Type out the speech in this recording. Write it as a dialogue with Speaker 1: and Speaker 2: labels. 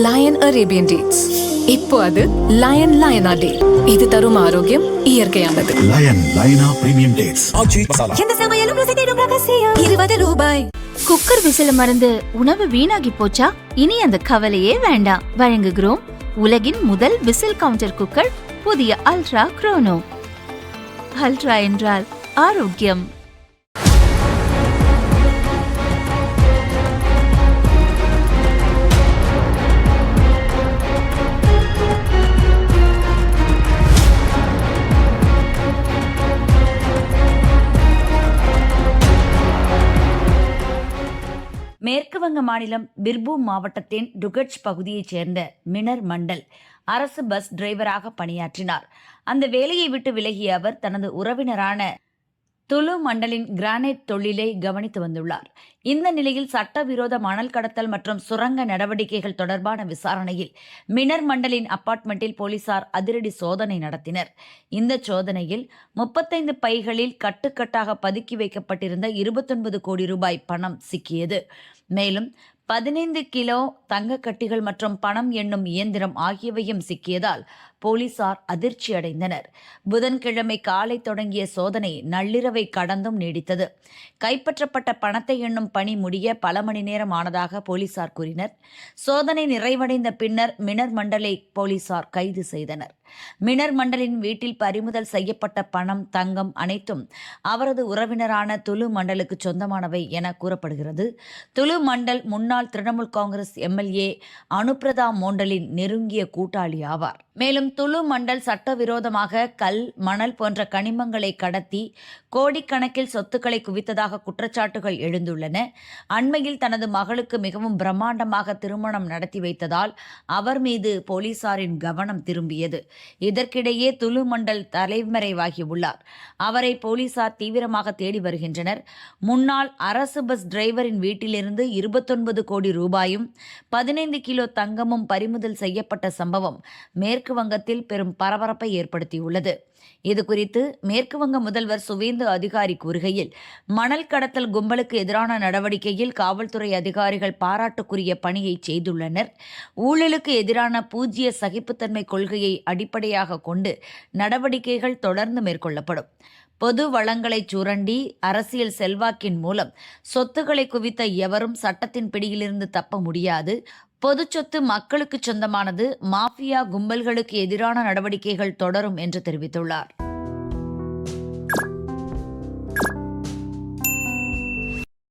Speaker 1: Line Arabian dates. இப்போ அது line லயனா டே. இது தரும் ஆரோக்கியம் இயற்கையானது.
Speaker 2: லயன் லயனா பிரீமியம் டேட்ஸ்.
Speaker 1: எந்த சமையலும் ருசி தேடும் ரகசியம். 20 ரூபாய்.
Speaker 3: குக்கர் விசில மறந்து உணவு வீணாகி போச்சா? இனி அந்த கவலையே வேண்டாம். வழங்குகிறோம் உலகின் முதல் விசில் கவுண்டர் குக்கர், புதிய அல்ட்ரா குரோனோ. அல்ட்ரா என்றால் ஆரோக்கியம்.
Speaker 4: மேற்குவங்க மாநிலம் பிர்பூம் மாவட்டத்தின் டுகட்ச் பகுதியைச் சேர்ந்த மினர் மண்டல் அரசு பஸ் டிரைவராக பணியாற்றினார். அந்த வேலையை விட்டு விலகிய அவர் தனது உறவினரான துலு மண்டலின் கிரானைட் தொழிலை கவனித்து வந்துள்ளார். இந்த நிலையில் சட்டவிரோத மணல் கடத்தல் மற்றும் சுரங்க நடவடிக்கைகள் தொடர்பான விசாரணையில் மினர் மண்டலின் அபார்ட்மெண்டில் போலீசார் அதிரடி சோதனை நடத்தினர். இந்த சோதனையில் 35 பைகளில் கட்டுக்கட்டாக பதுக்கி வைக்கப்பட்டிருந்த 29 கோடி ரூபாய் பணம் சிக்கியது. மேலும் 15 கிலோ தங்கக்கட்டிகள் மற்றும் பணம் எண்ணும் இயந்திரம் ஆகியவையும் சிக்கியதால் போலீசார் அதிர்ச்சி அடைந்தனர். புதன்கிழமை காலை தொடங்கிய சோதனை நள்ளிரவை கடந்தும் நீடித்தது. கைப்பற்றப்பட்ட பணத்தை எண்ணும் பணி முடிய பல மணி நேரம் ஆனதாக போலீசார் கூறினர். சோதனை நிறைவடைந்த பின்னர் மினர் மண்டலை போலீசார் கைது செய்தனர். மினர் மண்டலின் வீட்டில் பறிமுதல் செய்யப்பட்ட பணம், தங்கம் அனைத்தும் அவரது உறவினரான துலு மண்டலுக்கு சொந்தமானவை என கூறப்படுகிறது. துலு மண்டல் முன்னாள் திரிணாமுல் காங்கிரஸ் எம்எல்ஏ அனுப்ரதா மோண்டலின் நெருங்கிய கூட்டாளி ஆவார். மேலும் துலு மண்டல் சட்டவிரோதமாக கல், மணல் போன்ற கனிமங்களை கடத்தி கோடிக்கணக்கில் சொத்துக்களை குவித்ததாக குற்றச்சாட்டுகள் எழுந்துள்ளன. அண்மையில் தனது மகளுக்கு மிகவும் பிரம்மாண்டமாக திருமணம் நடத்தி வைத்ததால் அவர் மீது போலீசாரின் கவனம் திரும்பியது. இதற்கிடையே துலு மண்டல் தலைமறைவாகியுள்ளார். அவரை போலீசார் தீவிரமாக தேடி வருகின்றனர். முன்னாள் அரசு பஸ் டிரைவரின் வீட்டிலிருந்து 29 கோடி ரூபாயும் 15 கிலோ தங்கமும் பறிமுதல் செய்யப்பட்ட சம்பவம் மேற்கு வங்கத்தில் பெரும் பரபரப்பை ஏற்படுத்தியுள்ளது. இதுகுறித்து மேற்கு வங்க முதல்வர் சுவேந்து அதிகாரி கூறுகையில், மணல் கடத்தல் கும்பலுக்கு எதிரான நடவடிக்கையில் காவல்துறை அதிகாரிகள் பாராட்டுக்குரிய பணியை செய்துள்ளனர். ஊழலுக்கு எதிரான பூஜ்ய சகிப்புத்தன்மை கொள்கையை அடிப்படையாக கொண்டு நடவடிக்கைகள் தொடர்ந்து மேற்கொள்ளப்படும். பொது வளங்களை சுரண்டி அரசியல் செல்வாக்கின் மூலம் சொத்துக்களை குவித்த எவரும் சட்டத்தின் பிடியிலிருந்து தப்ப முடியாது. பொது சொத்து மக்களுக்கு சொந்தமானது. மாஃபியா கும்பல்களுக்கு எதிரான நடவடிக்கைகள் தொடரும் என்று தெரிவித்துள்ளார்.